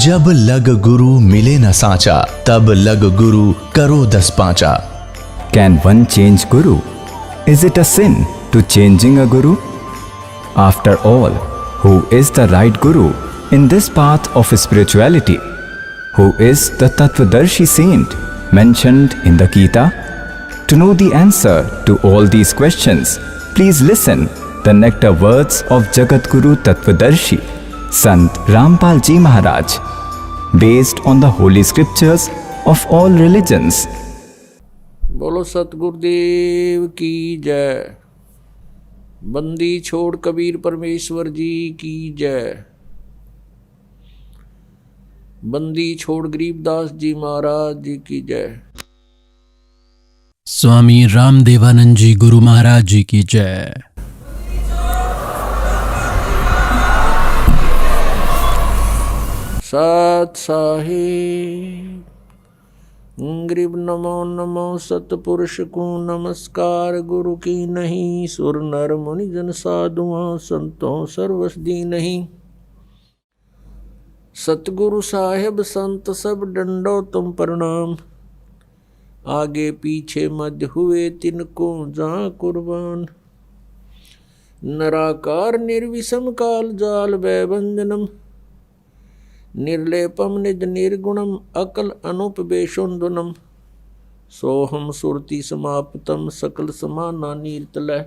जब लग गुरु मिले न साचा, तब लग गुरु करो 10 पांचा। Can one change Guru? Is it a sin to changing a Guru? After all, who is the right Guru in this path of spirituality? Who is the Tattvadarshi saint mentioned in the Gita? To know the answer to all these questions, please listen the nectar words of Jagat Guru Tattvadarshi, Sant Rampal Ji Maharaj, based on the holy scriptures of all religions. बोलो सतगुरुदेव की जय। बंदी छोड़ कबीर परमेश्वर जी की जय। बंदी छोड़ गरीबदास जी महाराज जी की जय। स्वामी रामदेवानंद जी गुरु महाराज जी की जय। सत साहिब गरीब नमो नमो सतपुरुष को नमस्कार। गुरु की नहीं सुर नर मुनि जन साधुआं संतों सर्वसदी नहीं। सतगुरु साहेब संत सब डंडो तुम प्रणाम। आगे पीछे मध्य हुए तिनको जहाँ कुर्बान। नराकार निर्विषम काल जाल वैभंजनम। निर्लेपम निज निर्गुणम अकल अनुपवेशोन्दुनम। सोहम सुरति समाप्तम सकल समाना नीरतलय।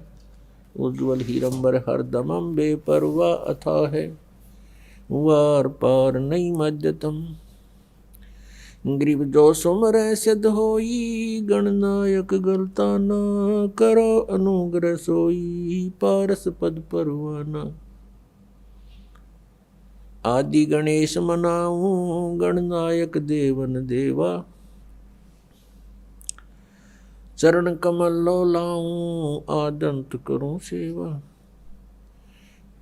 उज्ज्वल हीरंबर हरदमम बेपरवा अथा है वार पार नहीं मध्यतम। ग्रीव जो सुमर सिद्ध होई गणनायक गलता न करो अनुग्रह सोई पारस पद परवाना। आदि गणेश मनाऊं गणनायक देवन देवा। चरण कमल लो लाऊं आदंत करूं सेवा।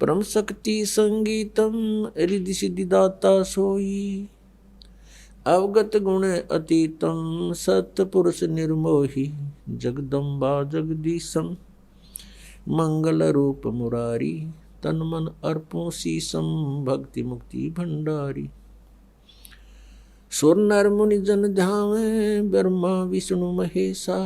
परम शक्ति संगीतम रिद्धि सिद्धि दाता सोई। अवगत गुण अतीतम सत्पुरुष निर्मोही। जगदम्बा जगदीशम मंगल रूप मुरारी। तन मन अर्पों शीसम भक्ति मुक्ति भंडारी। सुर नर मुनि जन ध्यावे ब्रह्मा विष्णु महेशा।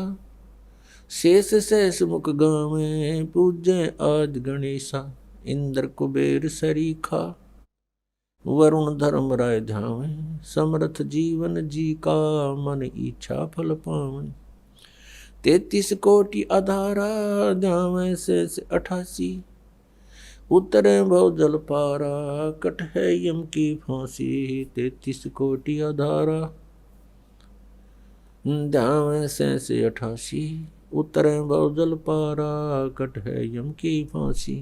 शेष शेष मुख गावे पूज्य आदि गणेशा। इंद्र कुबेर सरीखा वरुण धर्म राय ध्यावे। समर्थ जीवन जी का मन इच्छा फल पावे। 33 कोटि अधारा ध्यावे शेष 88। उतरे भव जल पारा कट है यम की फांसी। 33 कोटि अधारा ध्यावे शेष 88। उतरे भव जल पारा कट है यम की फांसी।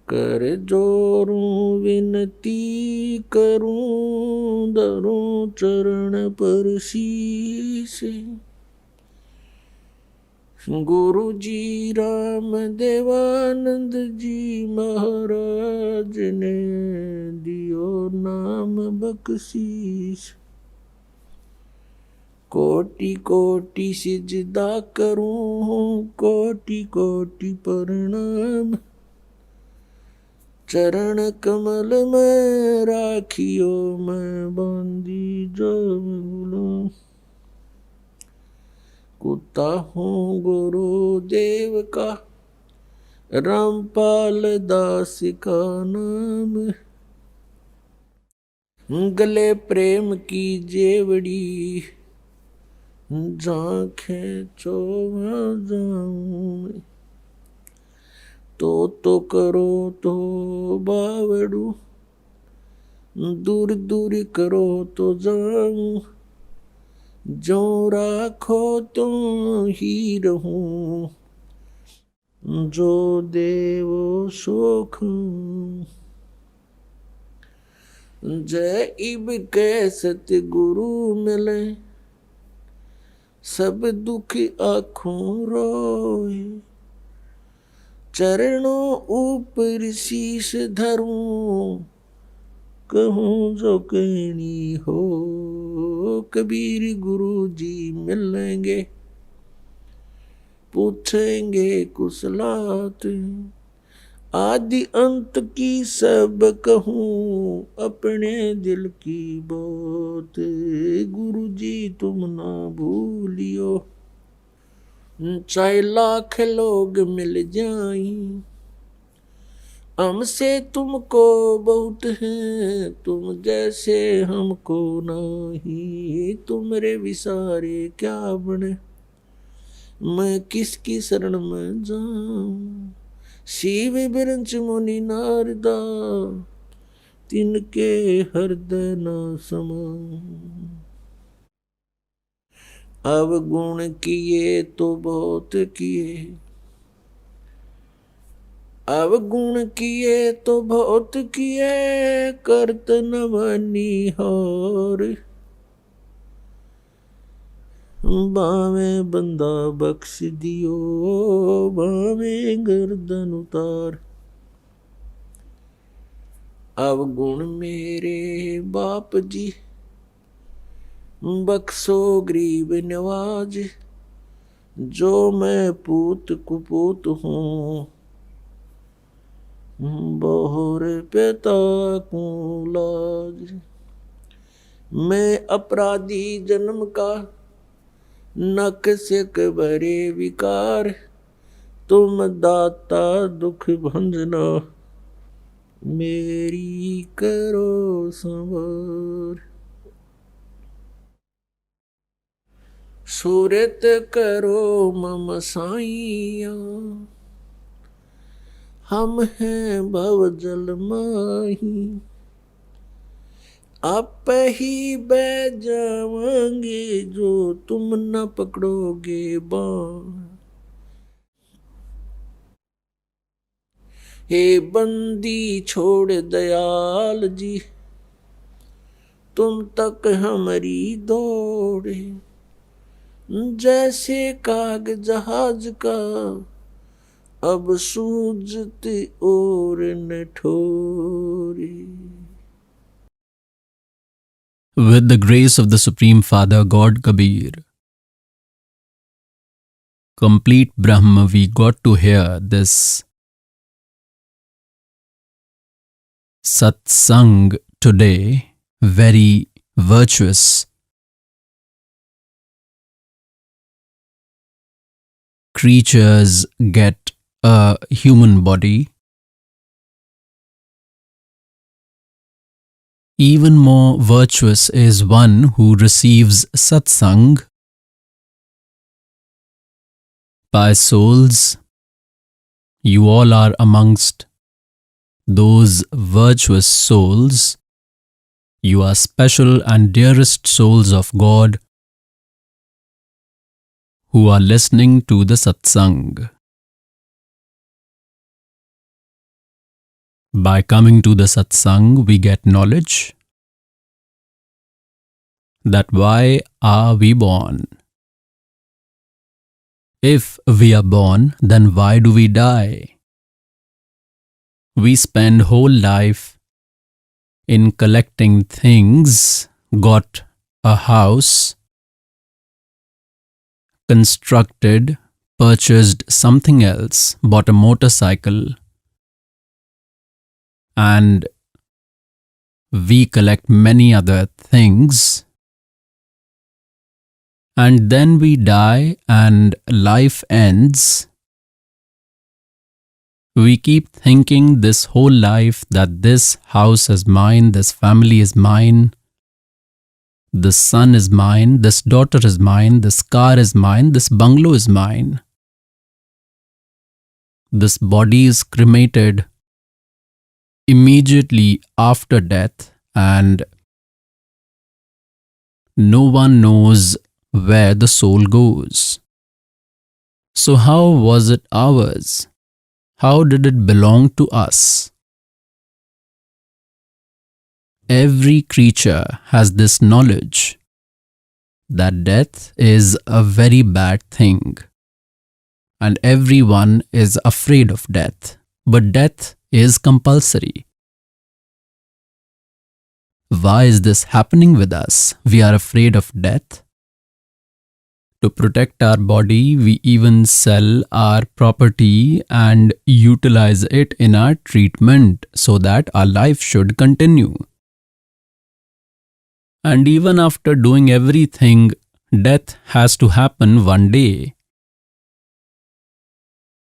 कर जोरूं विनती करूं धरूं चरण पर शीश। गुरु जी राम देवानंद जी महाराज ने दियो नाम बख्शीश। कोटि कोटि सिजदा करूं कोटि कोटि प्रणाम। चरण कमल में राखियो मैं बंदी जो गुलाम। कुत्ता हूँ गुरुदेव का रामपाल दास का नाम। गले प्रेम की जेवड़ी झांखें चोवा जाऊं। तो करो तो बावड़ू दूर दूर करो तो जाऊं। जो राखो तो ही रहूं जो देवो सुख। जय इब के सतगुरु मिले सब दुख आँखों रोए। चरणों ऊपर शीश धरूं कहूँ जो कहनी हो। कबीर गुरु जी मिलेंगे पूछेंगे कुशलात। आदि अंत की सब कहूँ, अपने दिल की बात। गुरु जी तुम ना भूलियो, चाहे लाख लोग मिल जाएं, हमसे तुमको बहुत है, तुम जैसे हमको नहीं। तुमरे विसारे क्या बने, मैं किसकी शरण में जाऊं। शिव बिरंच मुनि नारदा, तिनके हृदय न समाऊं। अवगुण किए तो बहुत किए, अवगुण किए तो बहुत किए, करत न बनिहार। बावे बंदा बख्श दियो, बावे गर्दन उतार। अवगुण मेरे बाप जी, बख्शो गरीब नवाज। जो मैं पूत कुपूत हूँ, बहुर पिता को लाज। मैं अपराधी जन्म का, नक सिक भरे विकार। तुम दाता दुख भंजना, मेरी करो संवार। सूरत करो मम साइया, हम हैं भव जल माही। आप ही बह जावांगे, जो तुम न पकड़ोगे बाण। हे बंदी छोड़ दयाल जी, तुम तक हमारी दौड़े। जैसे काग जहाज का, अब सूझते और न ठोरे। With the grace of the Supreme Father God Kabir, complete Brahma, we got to hear this Satsang today, very virtuous. Creatures get a human body. Even more virtuous is one who receives Satsang by souls. You all are amongst those virtuous souls. You are special and dearest souls of God who are listening to the Satsang. By coming to the Satsang, we get knowledge that why are we born? If we are born, then why do we die? We spend whole life in collecting things, got a house, constructed, purchased something else, bought a motorcycle, and we collect many other things, and then we die and life ends. We keep thinking this whole life that this house is mine, this family is mine, this son is mine, this daughter is mine, this car is mine, this bungalow is mine. This body is cremated immediately after death, and no one knows where the soul goes. So how was it ours? How did it belong to us? Every creature has this knowledge that death is a very bad thing, and everyone is afraid of death. But death is compulsory. Why is this happening with us? We are afraid of death. To protect our body, we even sell our property and utilize it in our treatment so that our life should continue. And even after doing everything, death has to happen one day.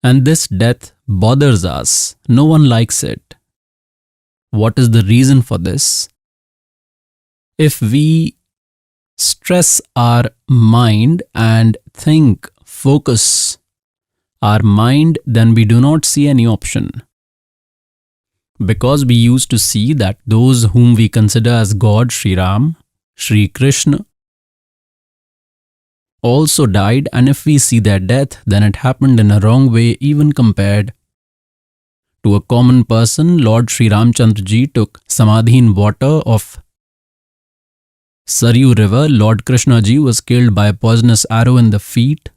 And this death bothers us. No one likes it. What is the reason for this? If we stress our mind and think, focus our mind, then we do not see any option. Because we used to see that those whom we consider as God, Sri Ram, Sri Krishna, also died, and if we see their death, then it happened in a wrong way, even compared to a common person. Lord Sri Ramchandra ji took samadhi in water of Saryu river. Lord Krishna ji was killed by a poisonous arrow in the feet.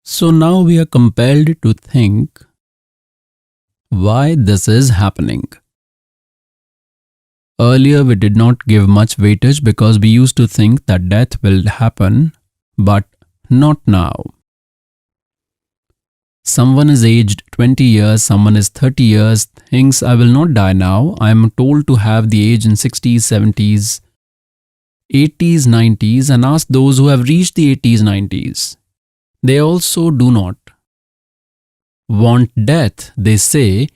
So now we are compelled to think why this is happening. Earlier we did not give much weightage because we used to think that death will happen, but not now. Someone is aged 20 years, someone is 30 years, thinks I will not die now. I am told to have the age in 60s, 70s, 80s, 90s, and ask those who have reached the 80s, 90s. They also do not want death. They say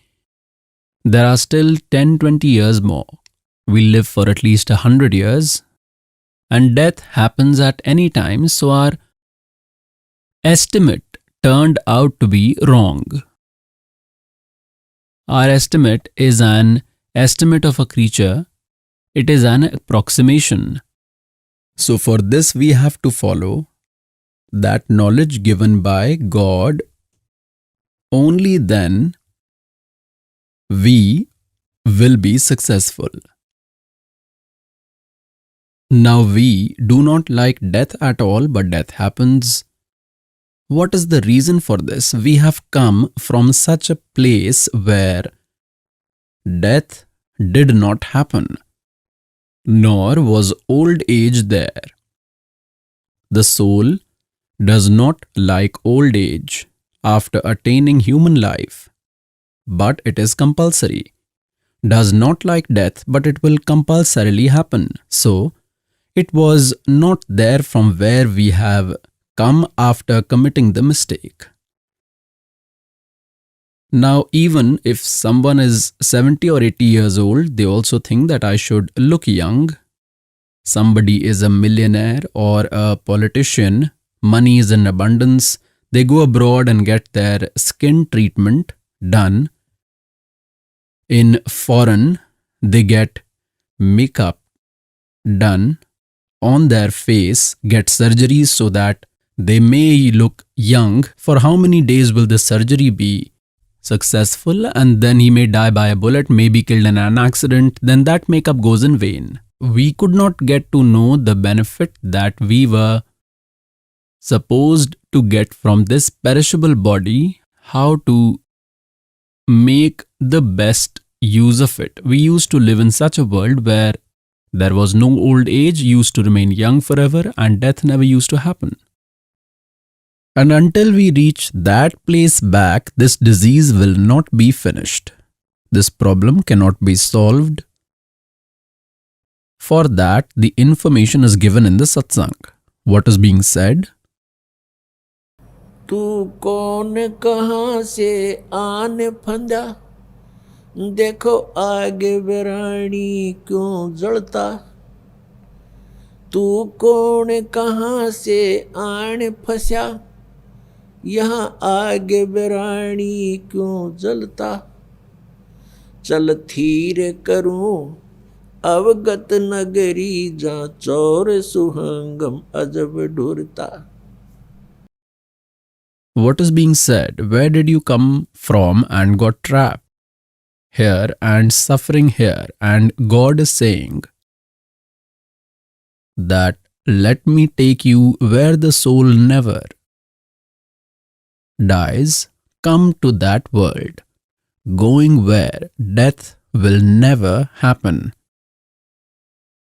there are still 10, 20 years more. We live for at least 100 years, and death happens at any time, so our estimate turned out to be wrong. Our estimate is an estimate of a creature. It is an approximation. So for this we have to follow that knowledge given by God. Only then we will be successful. Now we do not like death at all, but death happens. What is the reason for this? We have come from such a place where death did not happen, nor was old age there. The soul does not like old age after attaining human life, but it is compulsory. Does not like death, but it will compulsorily happen. So, it was not there from where we have come after committing the mistake. Now, even if someone is 70 or 80 years old, they also think that I should look young. Somebody is a millionaire or a politician, money is in abundance, they go abroad and get their skin treatment done. In foreign, they get makeup done on their face, get surgeries so that they may look young. For how many days will the surgery be successful? And then he may die by a bullet, may be killed in an accident, then that makeup goes in vain. We could not get to know the benefit that we were supposed to get from this perishable body, how to make the best use of it. We used to live in such a world where there was no old age, used to remain young forever, and death never used to happen. And until we reach that place back, this disease will not be finished. This problem cannot be solved. For that, the information is given in the Satsang. What is being said? तू कौन कहाँ से आने फंदा, देखो आगे बेरानी क्यों जलता। तू कौन कहाँ से आने फंसा, यहाँ आगे बेरानी क्यों जलता। चल थीर करूं अवगत नगरी, जहाँ चोर सुहंगम अजब ढूरता। What is being said? Where did you come from and got trapped here and suffering here? And God is saying that let me take you where the soul never dies. Come to that world, going where death will never happen.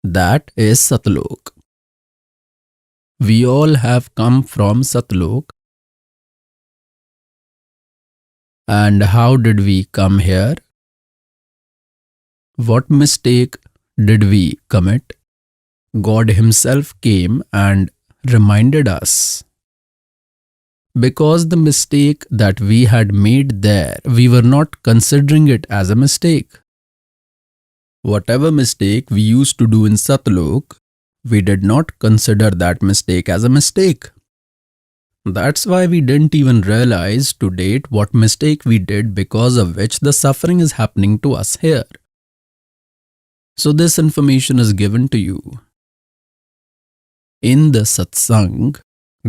That is Satlok. We all have come from Satlok. And how did we come here? What mistake did we commit? God Himself came and reminded us. Because the mistake that we had made there, we were not considering it as a mistake. Whatever mistake we used to do in Satlok, we did not consider that mistake as a mistake. That's why we didn't even realize to date what mistake we did because of which the suffering is happening to us here. So this information is given to you. In the Satsang,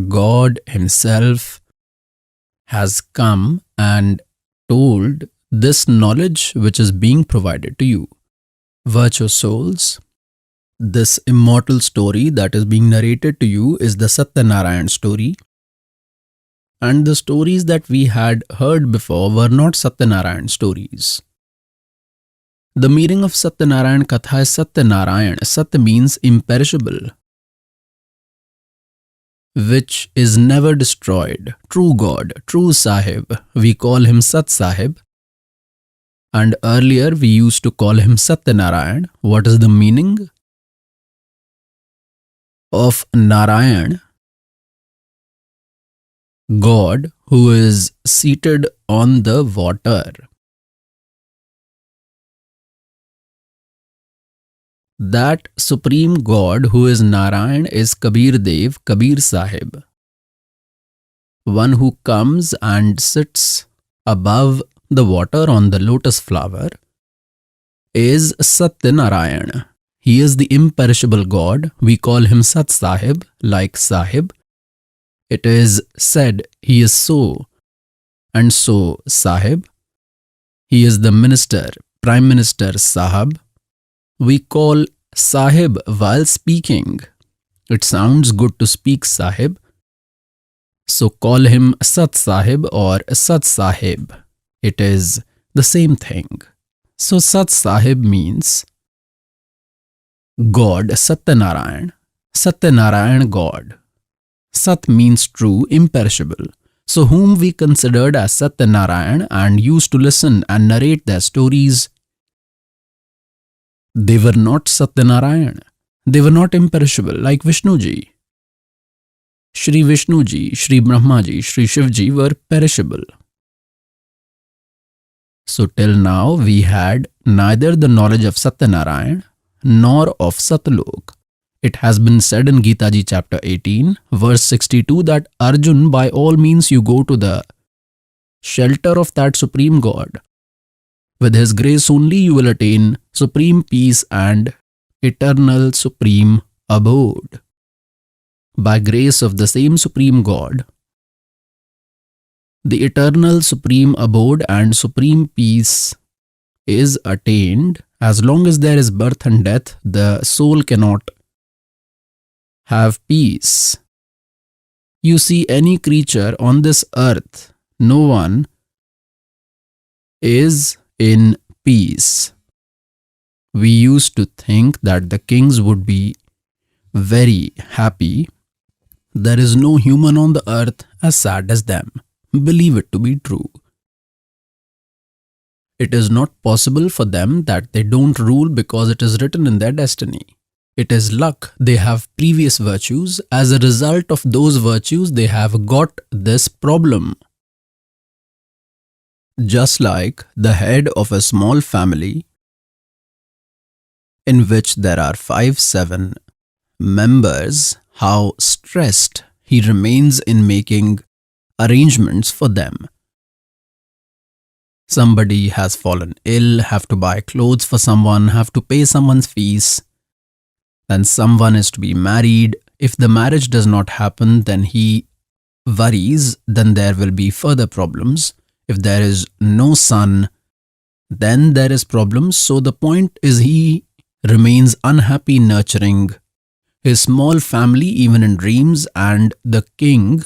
God Himself has come and told this knowledge which is being provided to you. Virtuous souls, this immortal story that is being narrated to you is the Satyanarayan story. And the stories that we had heard before were not Satyanarayan stories. The meaning of Satyanarayan Katha is Satyanarayan. Sat means imperishable, which is never destroyed. True God, true Sahib. We call him Sat Sahib. And earlier we used to call him Satyanarayan. What is the meaning of Narayan? God who is seated on the water. That supreme God who is Narayan is Kabir Dev, Kabir Sahib. One who comes and sits above the water on the lotus flower is Satyanarayan. He is the imperishable God. We call him Sat Sahib, like Sahib. It is said he is so and so Sahib. He is the minister, Prime Minister Sahib. We call Sahib while speaking. It sounds good to speak Sahib. So call him Sat Sahib or Sat Sahib. It is the same thing. So Sat Sahib means God, Satyanarayan. Satyanarayan God. Sat means true, imperishable. So whom we considered as Satyanarayan and used to listen and narrate their stories, they were not Satyanarayan. They were not imperishable like Vishnuji. Shri Vishnuji, Shri Brahmaji, Shri Shivji were perishable. So till now we had neither the knowledge of Satyanarayan nor of Satlok. It has been said in Gita Ji chapter 18, verse 62 that Arjun, by all means you go to the shelter of that supreme God. With his grace only you will attain supreme peace and eternal supreme abode. By grace of the same supreme God, the eternal supreme abode and supreme peace is attained. As long as there is birth and death, the soul cannot have peace. You see, any creature on this earth, no one is in peace. We used to think that the kings would be very happy. There is no human on the earth as sad as them. Believe it to be true. It is not possible for them that they don't rule because it is written in their destiny. It is luck. They have previous virtues. As a result of those virtues, they have got this problem. Just like the head of a small family in which there are 5-7 members, how stressed he remains in making arrangements for them. Somebody has fallen ill, have to buy clothes for someone, have to pay someone's fees. Then someone is to be married. If the marriage does not happen, then he worries, then there will be further problems. If there is no son, then there is problems. So the point is he remains unhappy nurturing his small family even in dreams, and the king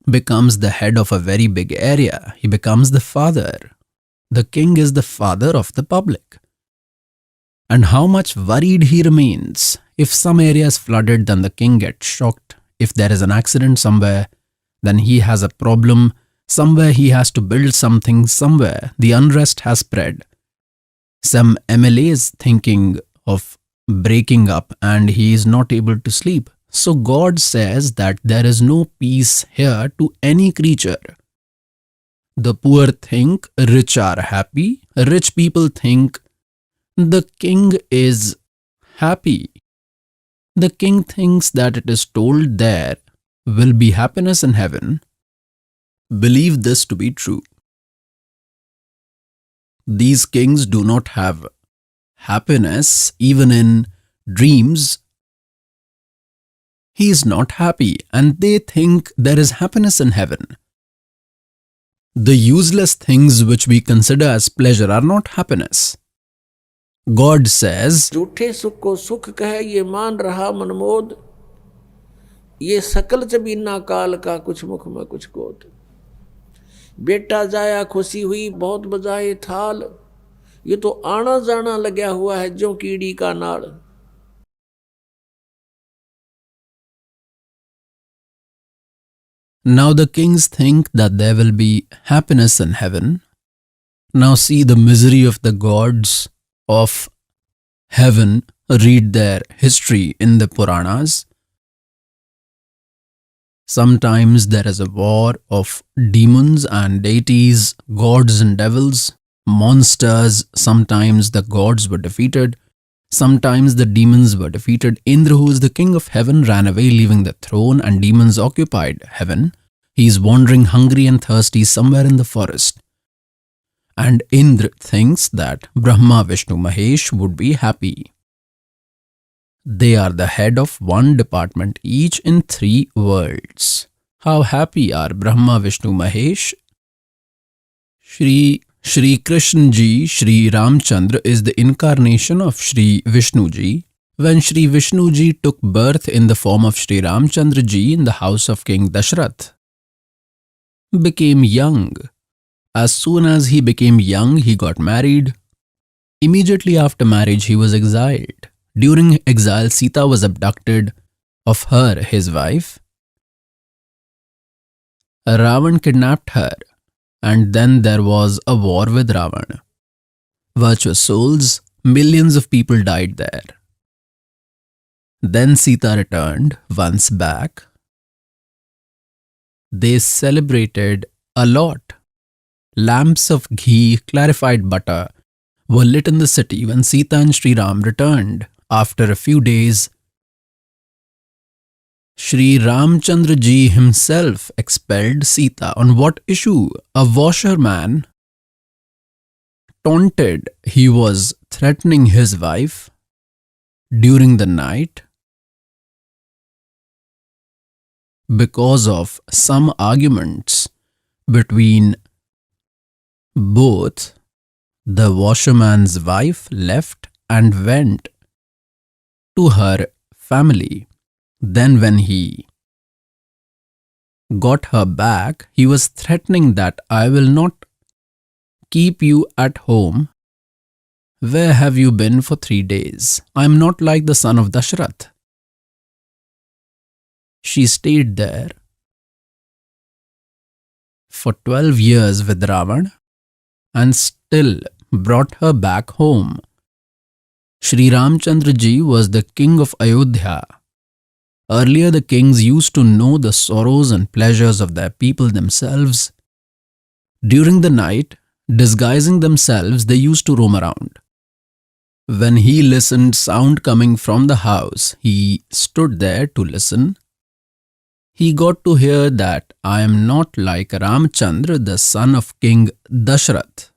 becomes the head of a very big area. He becomes the father. The king is the father of the public. And how much worried he remains. If some area is flooded, then the king gets shocked. if there is an accident somewhere, then he has a problem. Somewhere he has to build something, somewhere the unrest has spread. Some MLA is thinking of breaking up and he is not able to sleep. So God says that there is no peace here to any creature. The poor think rich are happy. Rich people think the king is happy. The king thinks that it is told there will be happiness in heaven. Believe this to be true. These kings do not have happiness even in dreams. He is not happy and they think there is happiness in heaven. The useless things which we consider as pleasure are not happiness. God says, झूठे सुख को सुख कहे ये मान रहा मनमोद, ये सकल जबीना काल का कुछ मुख में कुछ गोद। बेटा जाया खुशी हुई बहुत बजाए थाल, ये तो आना जाना लगा हुआ है जो कीड़ी का नाड़। Now the kings think that there will be happiness in heaven. Now see the misery of the gods of heaven. Read their history in the Puranas. Sometimes there is a war of demons and deities, gods and devils, monsters. Sometimes the gods were defeated. Sometimes the demons were defeated. Indra, who is the king of heaven, ran away leaving the throne and demons occupied heaven. He is wandering hungry and thirsty somewhere in the forest. And Indra thinks that Brahma, Vishnu, Mahesh would be happy. They are the head of one department each in 3 worlds. How happy are Brahma, Vishnu, Mahesh? Shri Krishna ji, Shri Ramchandra is the incarnation of Shri Vishnu ji. When Shri Vishnu ji took birth in the form of Shri Ramchandra ji in the house of King Dashrath, became young. As soon as he became young, he got married. Immediately after marriage, he was exiled. During exile, Sita was abducted. Of her, his wife, Ravan kidnapped her. And then there was a war with Ravan. Virtuous souls, millions of people died there. Then Sita returned once back. They celebrated a lot. Lamps of ghee, clarified butter were lit in the city when Sita and Sri Ram returned. After a few days, Shri Ramchandra ji himself expelled Sita. On what issue? A washerman taunted. He was threatening his wife during the night because of some arguments between both. The washerman's wife left and went to her family. Then when he got her back, he was threatening that I will not keep you at home. Where have you been for 3 days? I am not like the son of Dashrath. She stayed there for 12 years with Ravan and still brought her back home. Shri Ramchandra ji was the king of Ayodhya. Earlier, the kings used to know the sorrows and pleasures of their people themselves. During the night, disguising themselves, they used to roam around. When he listened sound coming from the house, he stood there to listen. He got to hear that I am not like Ramchandra, the son of King Dashrath,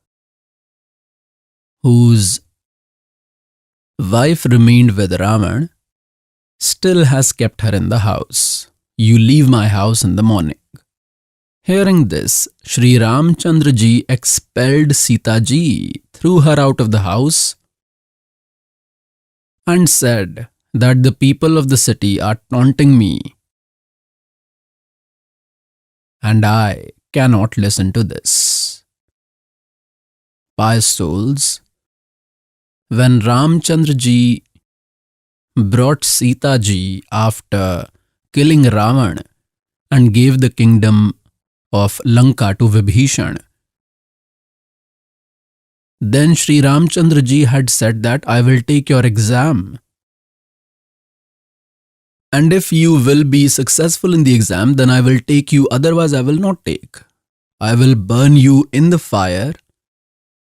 whose wife remained with Ravan, still has kept her in the house. You leave my house in the morning. Hearing this, Shri Ramchandra ji expelled Sita ji, threw her out of the house, and said that the people of the city are taunting me, and I cannot listen to this. Pious souls, when Ramchandra ji brought Sita ji after killing Ravan and gave the kingdom of Lanka to Vibhishan. Then Sri Ramchandra ji had said that I will take your exam. And if you will be successful in the exam, then I will take you, otherwise I will not take. I will burn you in the fire.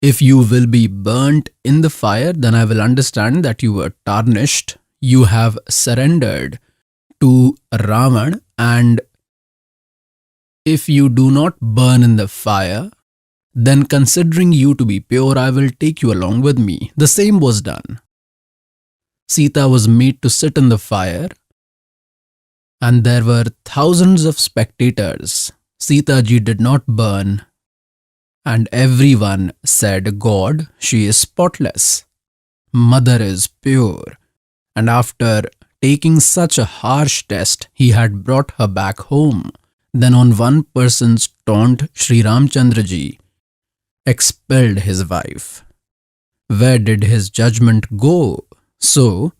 If you will be burnt in the fire, then I will understand that you were tarnished. You have surrendered to Ravan, and if you do not burn in the fire, then considering you to be pure, I will take you along with me. The same was done. Sita was made to sit in the fire, and there were thousands of spectators. Sita ji did not burn, and everyone said, God, she is spotless. Mother is pure. And after taking such a harsh test, he had brought her back home. Then on one person's taunt, Sri Ramchandra ji expelled his wife. Where did his judgment go? So,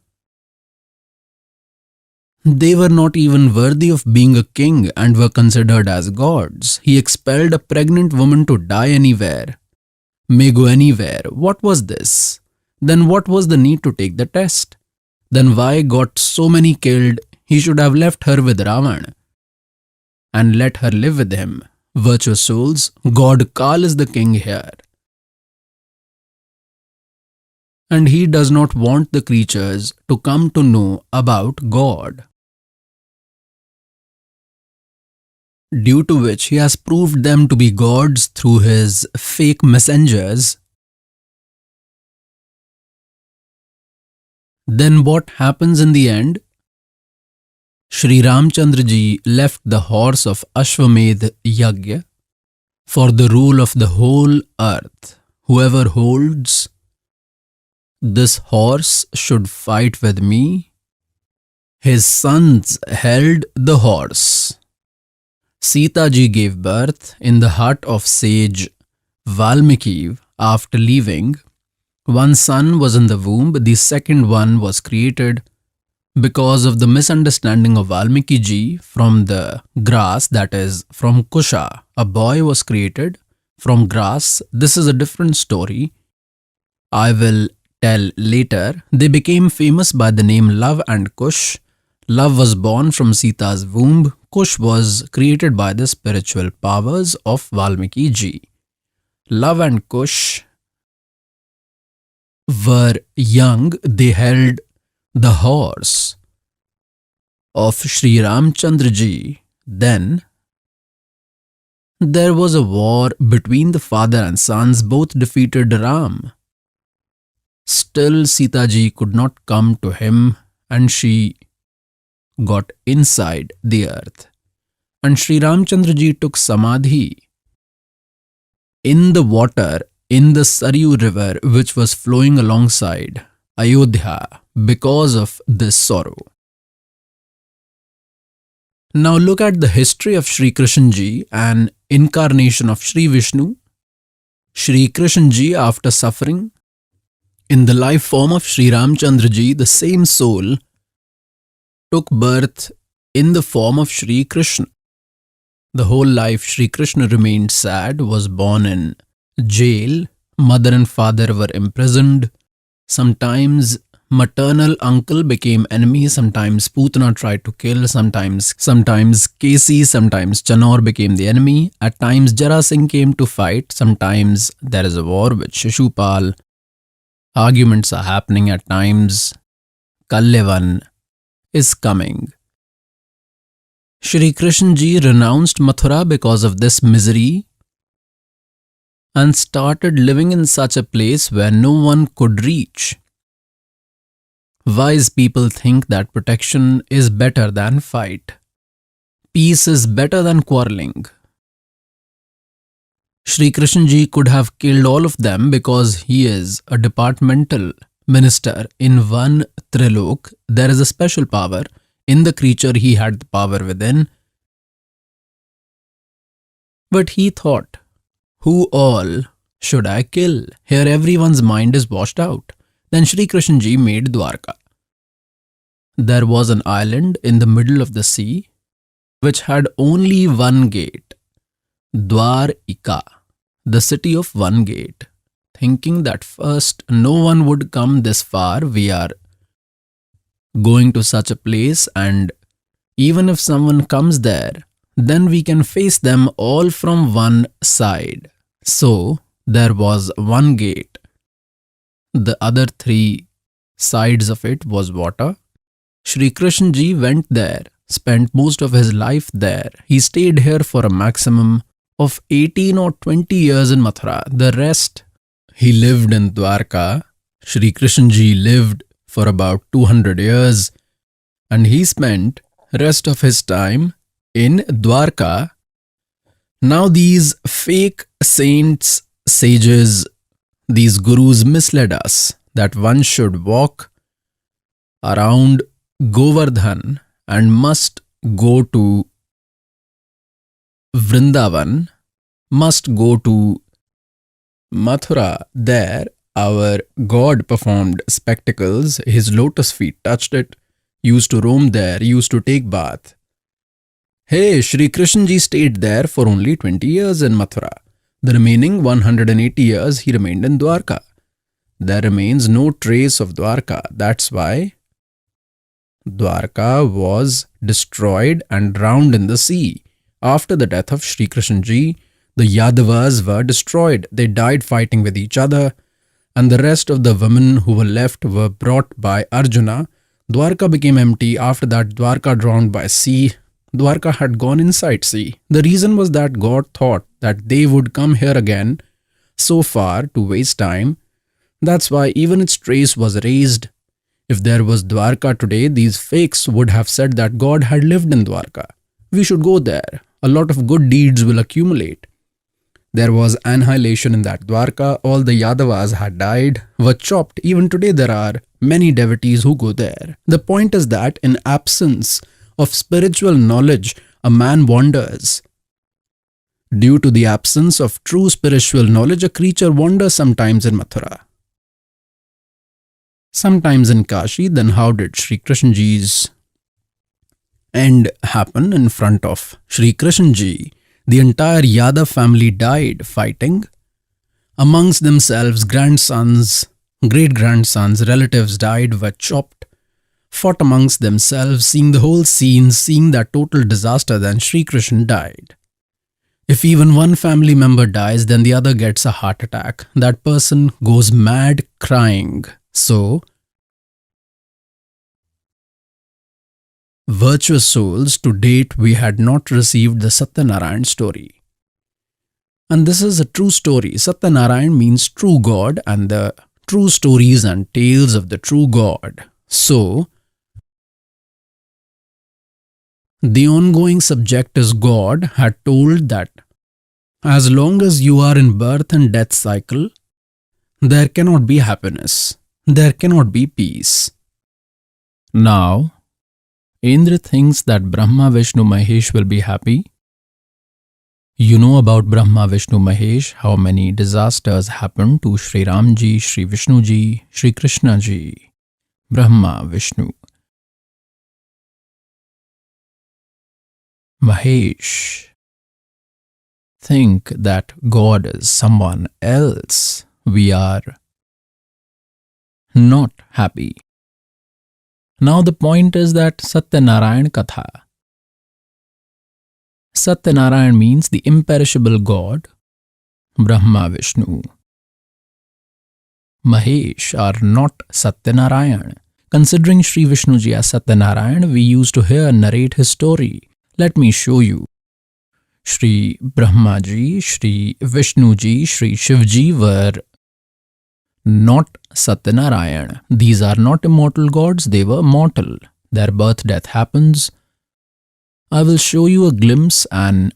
they were not even worthy of being a king and were considered as gods. He expelled a pregnant woman to die anywhere, may go anywhere. What was this? Then what was the need to take the test? Then why got so many killed? He should have left her with Ravan and let her live with him. Virtuous souls, God Kal is the king here. And he does not want the creatures to come to know about God, due to which he has proved them to be gods through his fake messengers. Then what happens in the end? Sri Ramchandra ji left the horse of Ashwamedh Yagya for the rule of the whole earth. Whoever holds this horse should fight with me. His sons held the horse. Sita ji gave birth in the hut of sage Valmiki. After leaving, one son was in the womb, the second one was created because of the misunderstanding of Valmiki ji from the grass, that is from Kusha. A boy was created from grass. This is a different story I will tell later. They became famous by the name Love and Kush. Love was born from Sita's womb. Kush was created by the spiritual powers of Valmiki ji. Love and Kush were young. They held the horse of Sri Ramchandra ji. Then there was a war between the father and sons. Both defeated Ram. Still Sita ji could not come to him, and she got inside the earth. And Sri Ramchandra ji took samadhi in the water in the Saryu river, which was flowing alongside Ayodhya because of this sorrow. Now look at the history of Sri Krishna ji, an incarnation of Sri Vishnu. Sri Krishna ji, after suffering in the life form of Sri Ramchandra ji, the same soul took birth in the form of Sri Krishna. The whole life Sri Krishna remained sad, was born in jail. Mother and father were imprisoned. Sometimes maternal uncle became enemy. Sometimes Putana tried to kill. Sometimes Kesi, sometimes Chanor became the enemy. At times Jara Singh came to fight. Sometimes there is a war with Shishupal. Arguments are happening at times. Kallevan is coming. Shri Krishna ji renounced Mathura because of this misery and started living in such a place where no one could reach. Wise people think that protection is better than fight. Peace is better than quarreling. Shri Krishna ji could have killed all of them because he is a departmental minister in one Trilok. There is a special power. In the creature he had the power within. But he thought, who all should I kill? Here everyone's mind is washed out. Then Shri Krishna ji made Dwarka. there was an island in the middle of the sea which had only one gate, Dwarika, the city of one gate. Thinking that first no one would come this far, we are going to such a place, and even if someone comes there, then we can face them all from one side. So there was one gate. The other three sides of it was water. Shri Krishna ji went there, spent most of his life there. He stayed here for a maximum of 18 or 20 years in Mathura. The rest, he lived in Dwarka. Shri Krishna ji lived for about 200 years, and he spent rest of his time in Dwarka. Now these fake saints, sages, these gurus misled us that one should walk around Govardhan and must go to Vrindavan, must go to Mathura. There our God performed spectacles, his lotus feet touched it, used to roam there, used to take bath. Hey, Shri Krishna ji stayed there for only 20 years in Mathura. The remaining 180 years he remained in Dwarka. There remains no trace of Dwarka. That's why Dwarka was destroyed and drowned in the sea. After the death of Shri Krishna ji, the Yadavas were destroyed. They died fighting with each other, and the rest of the women who were left were brought by Arjuna. Dwarka became empty. After that, Dwarka drowned by sea. Dwarka had gone inside sea. The reason was that God thought that they would come here again so far to waste time. That's why even its trace was erased. If there was Dwarka today, these fakes would have said that God had lived in Dwarka. We should go there. A lot of good deeds will accumulate. There was annihilation in that Dwarka. All the Yadavas had died, were chopped. Even today there are many devotees who go there. The point is that in absence of spiritual knowledge, a man wanders. Due to the absence of true spiritual knowledge, a creature wanders sometimes in Mathura, sometimes in Kashi. Then how did Shri Krishna ji's end happen in front of Shri Krishna ji? The entire Yadav family died fighting amongst themselves. Grandsons, great-grandsons, relatives died, were chopped, fought amongst themselves. Seeing the whole scene, seeing that total disaster, then Shri Krishna died. If even one family member dies, then the other gets a heart attack. That person goes mad crying. So, virtuous souls, to date we had not received the Satyanarayan story. And this is a true story. Satyanarayan means true God, and the true stories and tales of the true God. So, the ongoing subject is God had told that as long as you are in birth and death cycle, there cannot be happiness, there cannot be peace. Now, Indra thinks that Brahma, Vishnu, Mahesh will be happy. You know about Brahma, Vishnu, Mahesh, how many disasters happened to Shri Ram ji, Shri Vishnu ji, Shri Krishna ji. Brahma, Vishnu, Mahesh think that God is someone else. We are not happy. Now the point is that Satyanarayan Katha. Satyanarayan means the imperishable God. Brahma, Vishnu, Mahesh are not Satyanarayan. Considering Shri Vishnu ji as Satyanarayan, we used to hear and narrate his story. Let me show you. Shri Brahma ji, Shri Vishnu ji, Shri Shiv ji were not Satyanarayan. These are not immortal gods, they were mortal. Their birth death happens. I will show you a glimpse. An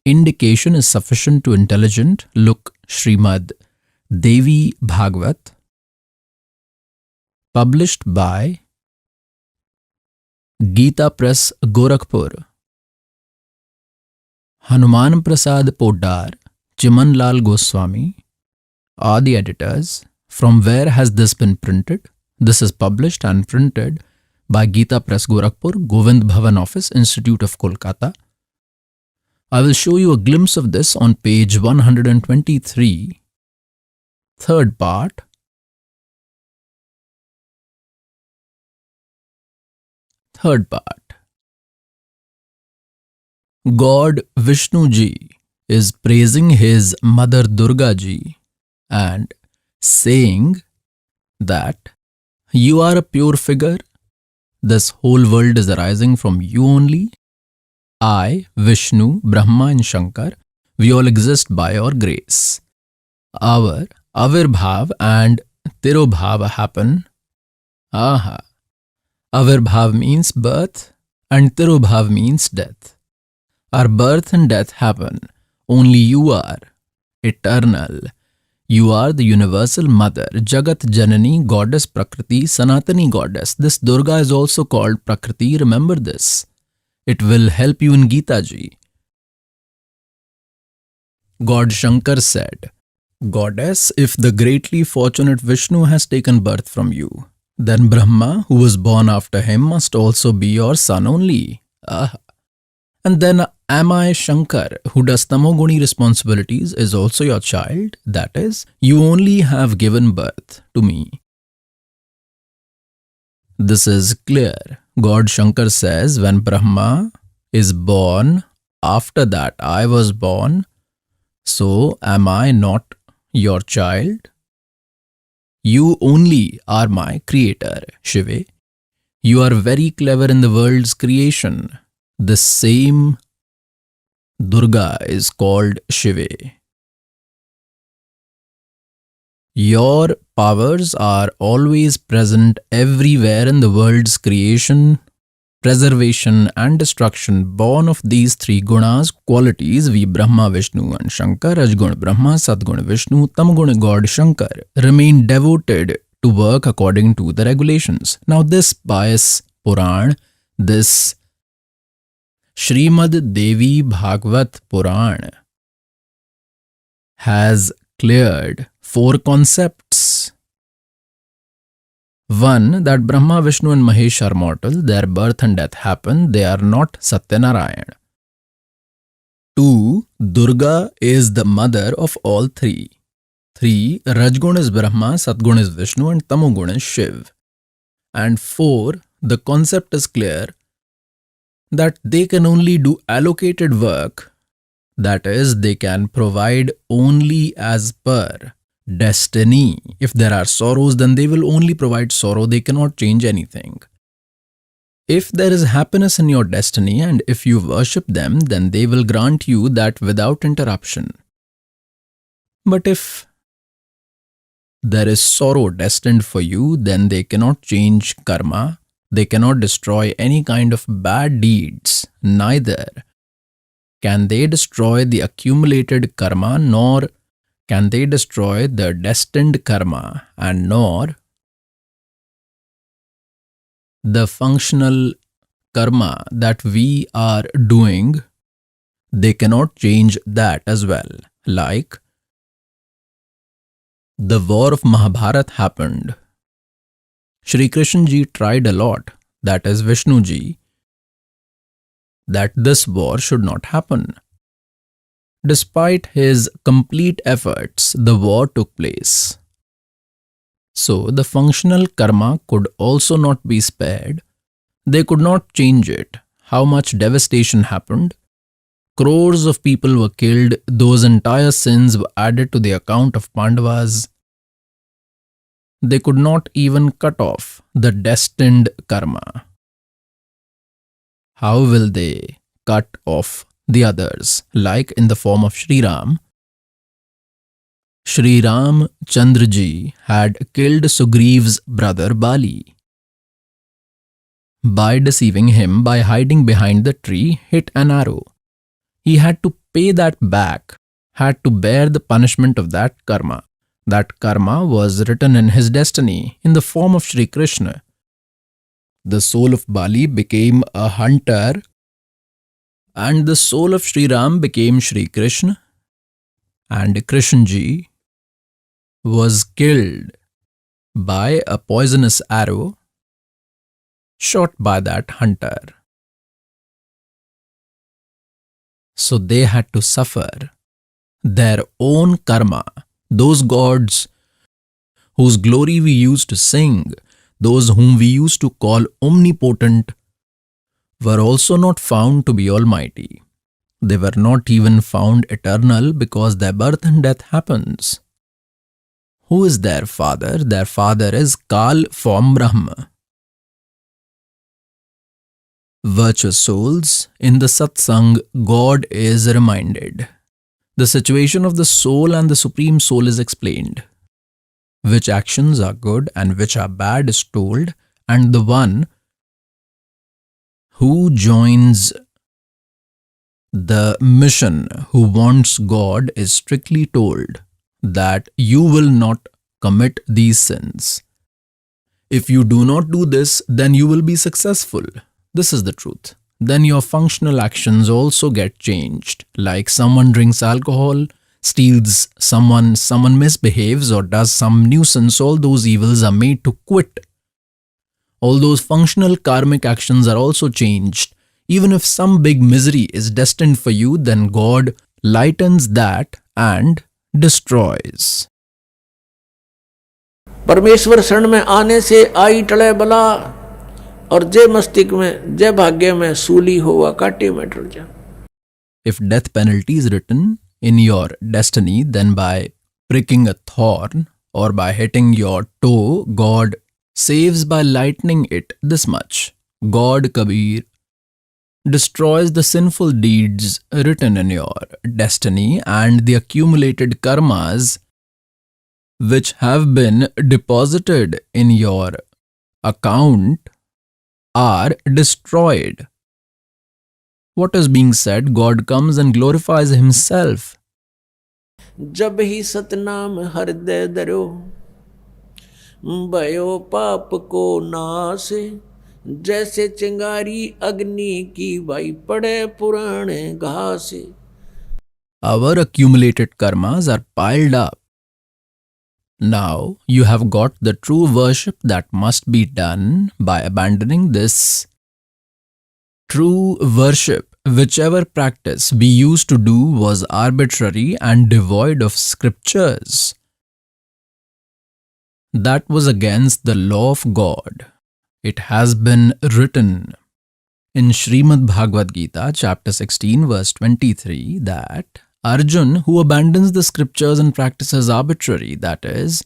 indication is sufficient to intelligent. Look, Srimad Devi Bhagavat, published by Gita Press, Gorakhpur. Hanuman Prasad Poddar, Chiman Lal Goswami are the editors. From where has this been printed? This is published and printed by Geeta Press Gorakhpur, Govind Bhavan Office, Institute of Kolkata. I will show you a glimpse of this on page 123, third part. Third part. God Vishnu Ji is praising his mother Durga Ji and saying that you are a pure figure. This whole world is arising from you only. I, Vishnu, Brahma and Shankar, we all exist by your grace. Our Avirbhav and Tirobhav happen. Aha. Avirbhav means birth and Tirobhav means death. Our birth and death happen. Only you are eternal. You are the universal mother, Jagat Janani, goddess Prakriti, Sanatani goddess. This Durga is also called Prakriti. Remember this. It will help you in Gita Ji. God Shankar said, Goddess, if the greatly fortunate Vishnu has taken birth from you, then Brahma, who was born after him, must also be your son only. Ah. And then am I Shankar, who does tamoguni responsibilities, is also your child? That is, you only have given birth to me. This is clear. God Shankar says, when Brahma is born, after that I was born, so am I not your child? You only are my creator, Shiva. You are very clever in the world's creation. The same Durga is called Shiva. Your powers are always present everywhere in the world's creation, preservation and destruction. Born of these three gunas, qualities, we Brahma, Vishnu and Shankar, Rajguna Brahma, Satguna Vishnu, Tamguna God Shankar, remain devoted to work according to the regulations. Now this pious Puran, this Srimad Devi Bhagvat Puran has cleared four concepts. One, that Brahma, Vishnu and Mahesh are mortal, their birth and death happen, they are not Satyanarayan. Two, Durga is the mother of all three. Three, Rajguna is Brahma, Satguna is Vishnu and Tamoguna is Shiv. And four, the concept is clear that they can only do allocated work, that is, they can provide only as per destiny. If there are sorrows, then they will only provide sorrow, they cannot change anything. If there is happiness in your destiny and if you worship them, then they will grant you that without interruption. But if there is sorrow destined for you, then they cannot change karma. They cannot destroy any kind of bad deeds. Neither can they destroy the accumulated karma, nor can they destroy the destined karma, and nor the functional karma that we are doing. They cannot change that as well. Like the war of Mahabharata happened. Shri Krishna Ji tried a lot, that is Vishnu Ji, that this war should not happen. Despite his complete efforts, the war took place. So the functional karma could also not be spared. They could not change it. How much devastation happened? Crores of people were killed. Those entire sins were added to the account of Pandavas. They could not even cut off the destined karma. How will they cut off the others? Like in the form of Sri Ram. Sri Ram Chandra Ji had killed Sugriv's brother Bali. By deceiving him, by hiding behind the tree, hit an arrow. He had to pay that back, had to bear the punishment of that karma. That karma was written in his destiny in the form of Sri Krishna. The soul of Bali became a hunter and the soul of Sri Ram became Sri Krishna, and Krishna Ji was killed by a poisonous arrow. shot by that hunter. So they had to suffer their own karma. Those gods whose glory we used to sing, those whom we used to call omnipotent, were also not found to be almighty. They were not even found eternal because their birth and death happens. Who is their father? Their father is Kal from Brahma. Virtuous souls, in the Satsang, God is reminded. The situation of the soul and the Supreme Soul is explained. Which actions are good and which are bad is told, and the one who joins the mission, who wants God, is strictly told that you will not commit these sins. If you do not do this, then you will be successful. This is the truth. Then your functional actions also get changed. Like someone drinks alcohol, steals someone misbehaves or does some nuisance, all those evils are made to quit. All those functional karmic actions are also changed. Even if some big misery is destined for you, then God lightens that and destroys. परमेश्वर शरण में आने से आई टले बला, और जय मस्तिष्क में जय भाग्य में सूली होवा काटे में टल जा. If death penalty is written in your destiny, then by pricking a thorn or by hitting your toe, God saves by lightening it this much. God, Kabir, destroys the sinful deeds written in your destiny and the accumulated karmas which have been deposited in your account are destroyed. What is being said? God comes and glorifies himself. जब ही सतनाम हृदय धरो, भयो पाप को नाश, जैसे चिंगारी अग्नि की भाई पड़े पुराने घास. Our accumulated karmas are piled up. Now you have got the true worship that must be done by abandoning this true worship. Whichever practice we used to do was arbitrary and devoid of scriptures. That was against the law of God. It has been written in Srimad Bhagavad Gita, chapter 16, verse 23, that Arjun, who abandons the scriptures and practices arbitrary, that is,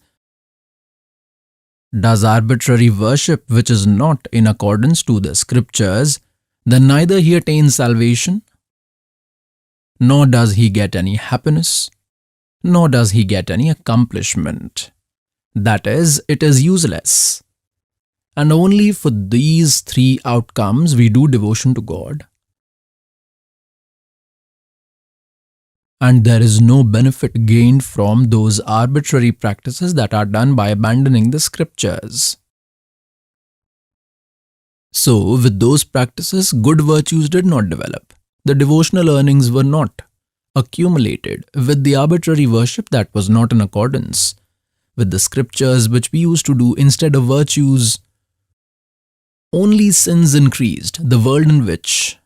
does arbitrary worship which is not in accordance to the scriptures, then neither he attains salvation, nor does he get any happiness, nor does he get any accomplishment. That is, it is useless. And only for these three outcomes we do devotion to God. And there is no benefit gained from those arbitrary practices that are done by abandoning the scriptures. So, with those practices, good virtues did not develop. The devotional earnings were not accumulated. With the arbitrary worship that was not in accordance with the scriptures which we used to do instead of virtues, only sins increased. The world in which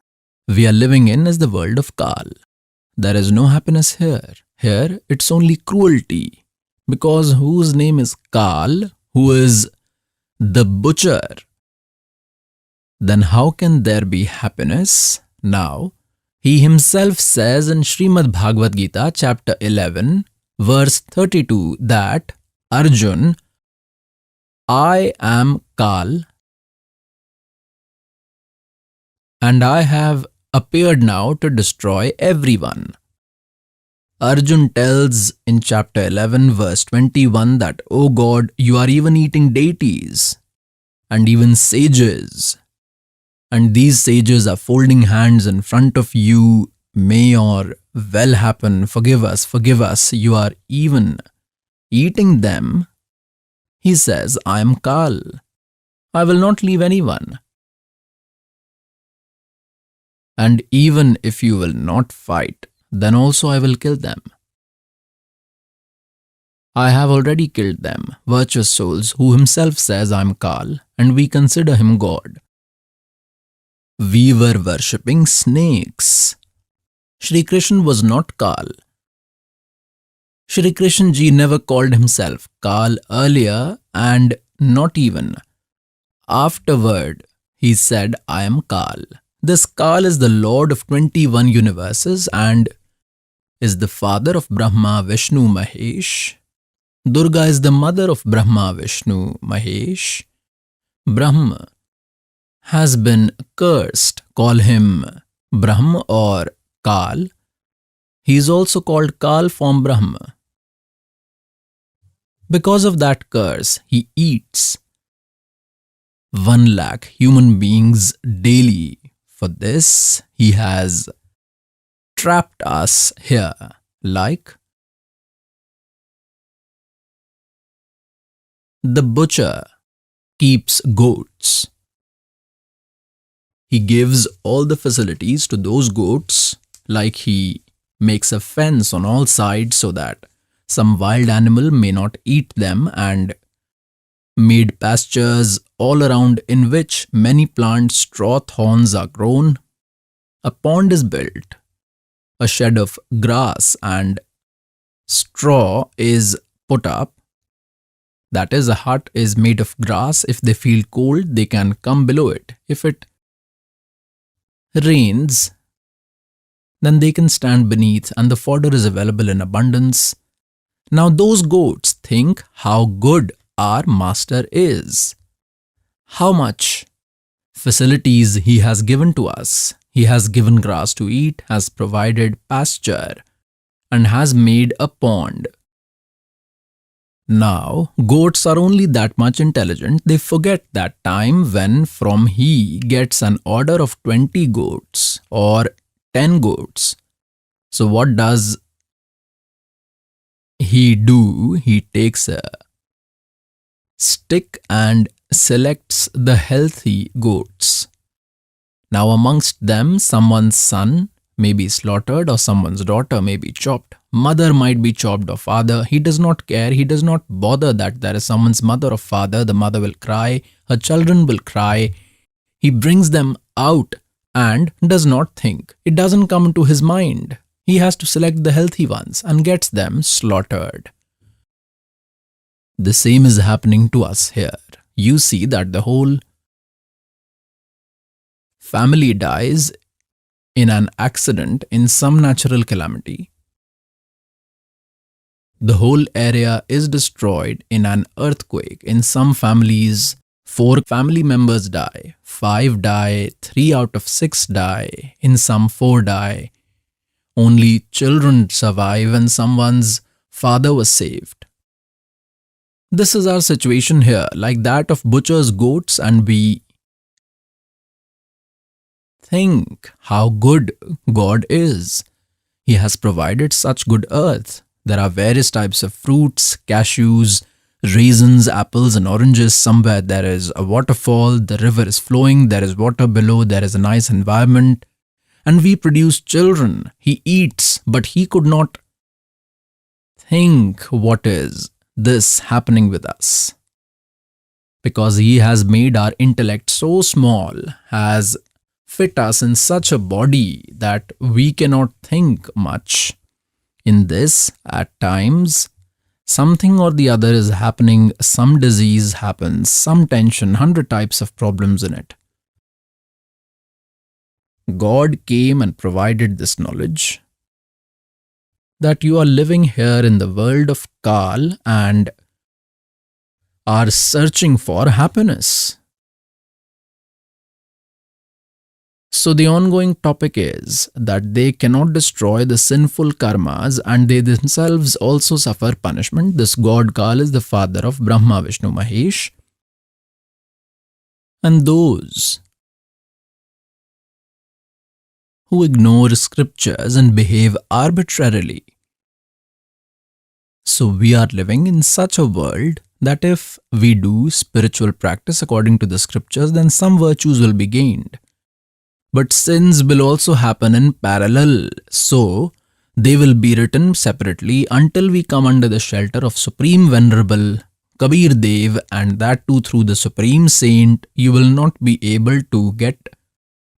we are living in is the world of Kal. There is no happiness here. Here, it's only cruelty. Because whose name is Kal, who is the butcher, then how can there be happiness? Now, he himself says in Srimad Bhagavad Gita, chapter 11, verse 32, that Arjun, I am Kal, and I have appeared now to destroy everyone. Arjun tells in chapter 11, verse 21 that, O God, you are even eating deities and even sages. And these sages are folding hands in front of you. May your well happen. Forgive us. You are even eating them. He says, I am Kal. I will not leave anyone. And even if you will not fight, then also I will kill them. I have already killed them, virtuous souls, who himself says I am Kal, and we consider him God. we were worshipping snakes. Shri Krishna was not Kal. Shri Krishna ji never called himself Kal earlier, and not even afterward he said, I am Kal. This Kal is the Lord of 21 universes and is the father of Brahma, Vishnu, Mahesh. Durga is the mother of Brahma, Vishnu, Mahesh. Brahma has been cursed. Call him Brahma or Kal. He is also called Kal from Brahma. Because of that curse, he eats 1 lakh human beings daily. For this, he has trapped us here, like the butcher keeps goats. He gives all the facilities to those goats, like he makes a fence on all sides so that some wild animal may not eat them, and made pastures all around in which many plant straw thorns are grown. A pond is built, a shed of grass and straw is put up. That is, a hut is made of grass. If they feel cold, they can come below it. If it rains, then they can stand beneath, and the fodder is available in abundance. Now those goats think how good our master is, how much facilities he has given to us. He has given grass to eat, has provided pasture, and has made a pond. Now, goats are only that much intelligent, they forget that time when from he gets an order of 20 goats or 10 goats. So what does he do? He takes a stick and selects the healthy goats. Now amongst them, someone's son may be slaughtered or someone's daughter may be chopped. Mother might be chopped or father. He does not care. He does not bother that there is someone's mother or father. The mother will cry. Her children will cry. He brings them out and does not think. It doesn't come into his mind. He has to select the healthy ones and gets them slaughtered. The same is happening to us here. You see that the whole family dies in an accident, in some natural calamity. The whole area is destroyed in an earthquake. In some families, 4 family members die, 5 die, 3 out of 6 die, in some 4 die. Only children survive and someone's father was saved. This is our situation here, like that of butcher's goats, and we think how good God is. He has provided such good earth. There are various types of fruits, cashews, raisins, apples and oranges. Somewhere there is a waterfall, the river is flowing, there is water below, there is a nice environment. And we produce children. He eats, but he could not think what is this happening with us. Because he has made our intellect so small, has fit us in such a body that we cannot think much. In this, at times, something or the other is happening, some disease happens, some tension, 100 types of problems in it. God came and provided this knowledge that you are living here in the world of Kal and are searching for happiness. So the ongoing topic is that they cannot destroy the sinful karmas and they themselves also suffer punishment. This God Kal is the father of Brahma, Vishnu, Mahesh. And those who ignore scriptures and behave arbitrarily. So we are living in such a world that if we do spiritual practice according to the scriptures, then some virtues will be gained. But sins will also happen in parallel, so they will be written separately until we come under the shelter of Supreme Venerable Kabir Dev, and that too through the Supreme Saint. You will not be able to get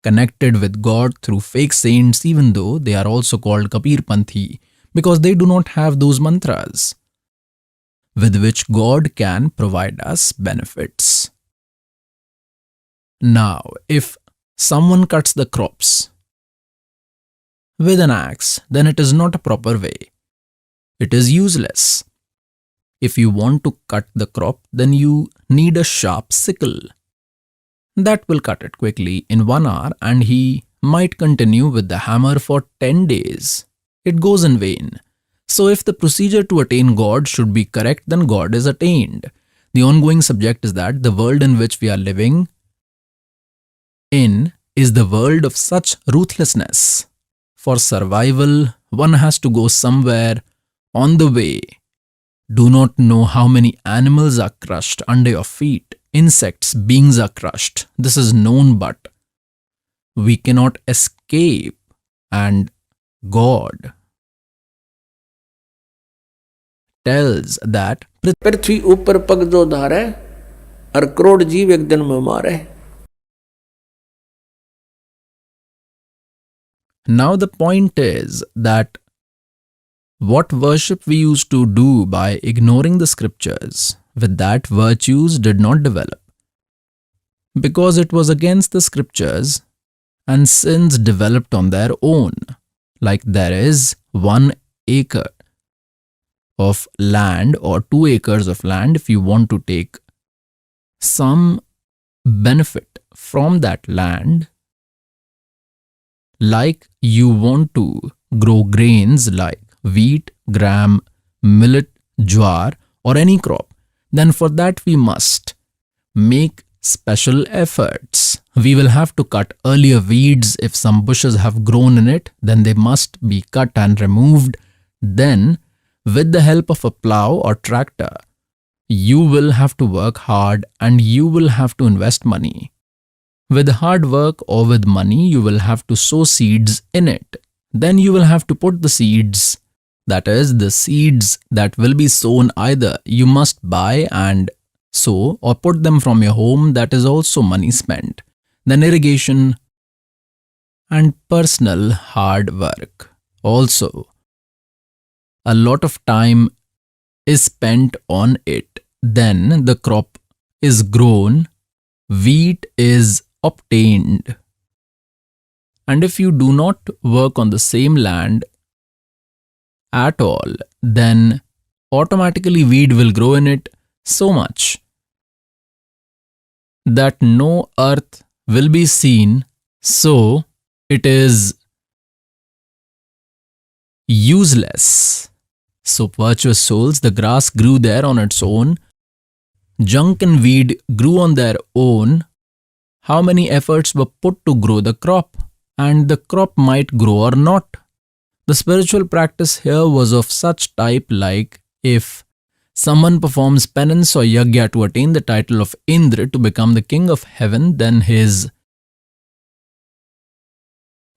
connected with God through fake saints, even though they are also called Kabir Panthi, because they do not have those mantras with which God can provide us benefits. Now, if someone cuts the crops with an axe, then it is not a proper way. It is useless. If you want to cut the crop, then you need a sharp sickle. That will cut it quickly in 1 hour, and he might continue with the hammer for 10 days. It goes in vain. So if the procedure to attain God should be correct, then God is attained. The ongoing subject is that the world in which we are living in is the world of such ruthlessness. For survival, one has to go somewhere on the way. Do not know how many animals are crushed under your feet. Insects, beings are crushed. This is known, but we cannot escape. And God tells that पृथ्वी ऊपर पग जो धारे और करोड़ जीव एक दिन में मारे. now the point is that what worship we used to do by ignoring the scriptures, with that virtues did not develop. Because it was against the scriptures, and sins developed on their own. Like there is 1 acre of land or 2 acres of land, if you want to take some benefit from that land, like you want to grow grains like wheat, gram, millet, jowar, or any crop, then for that we must make special efforts. We will have to cut earlier weeds. If some bushes have grown in it, then they must be cut and removed. Then, with the help of a plow or tractor, you will have to work hard and you will have to invest money. With hard work or with money, you will have to sow seeds in it. Then you will have to put the seeds, that is, the seeds that will be sown, either you must buy and sow or put them from your home. That is also money spent. Then irrigation and personal hard work. Also, a lot of time is spent on it. Then the crop is grown, wheat is obtained. And if you do not work on the same land at all, then automatically weed will grow in it so much that no earth will be seen, so it is useless. So virtuous souls, the grass grew there on its own, junk and weed grew on their own. How many efforts were put to grow the crop? And the crop might grow or not. The spiritual practice here was of such type, like if someone performs penance or yajna to attain the title of Indra, to become the king of heaven, then his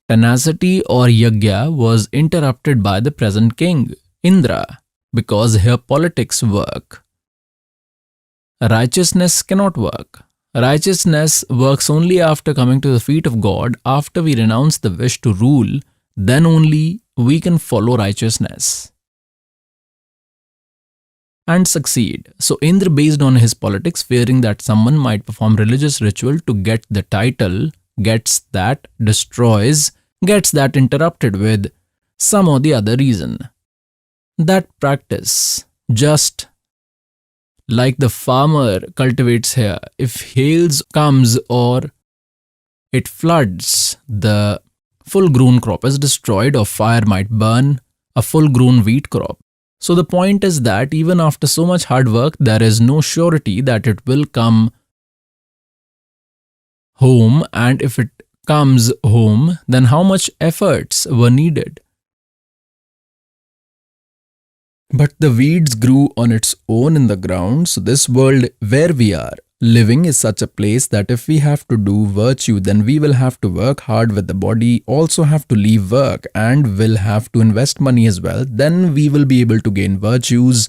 tenacity or yajna was interrupted by the present king, Indra, because here politics work. Righteousness cannot work. Righteousness works only after coming to the feet of God. After we renounce the wish to rule, then only we can follow righteousness and succeed. So Indra, based on his politics, fearing that someone might perform religious ritual to get the title, gets that, destroys, gets that interrupted with some or the other reason. That practice, just like the farmer cultivates here, if hails comes or it floods, the full-grown crop is destroyed, or fire might burn a full-grown wheat crop. So the point is that even after so much hard work, there is no surety that it will come home, and if it comes home, then how much efforts were needed? But the weeds grew on its own in the ground, so this world where we are living is such a place that if we have to do virtue, then we will have to work hard with the body, also have to leave work, and will have to invest money as well. Then we will be able to gain virtues.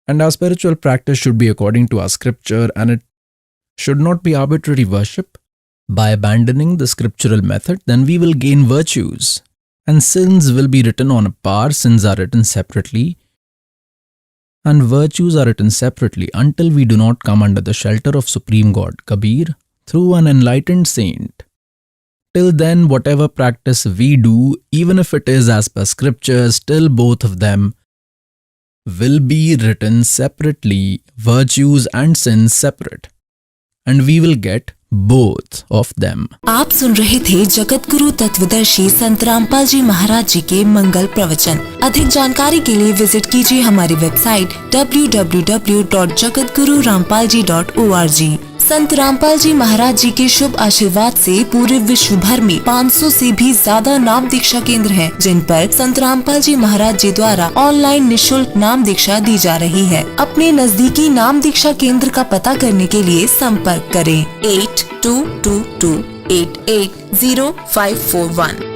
And our spiritual practice should be according to our scripture, and it should not be arbitrary worship, By abandoning the scriptural method, then we will gain virtues, and sins will be written on a par. Sins are written separately, and virtues are written separately until we do not come under the shelter of Supreme God, Kabir, through an enlightened saint. Till then, whatever practice we do, even if it is as per scriptures, still both of them will be written separately, virtues and sins separate, and we will get both of them. आप सुन रहे थे जगत गुरु तत्वदर्शी संत रामपाल जी महाराज जी के मंगल प्रवचन। अधिक जानकारी के लिए विजिट कीजिए हमारी वेबसाइट www.jagatgururampalji.org। संत रामपाल जी महाराज जी के शुभ आशीर्वाद से पूरे विश्व भर में 500 से भी ज्यादा नाम दीक्षा केंद्र हैं, जिन पर संत रामपाल जी महाराज जी द्वारा ऑनलाइन निशुल्क नाम दीक्षा दी जा रही है। अपने नजदीकी नाम दीक्षा केंद्र का पता करने के लिए संपर्क करें 8222880541।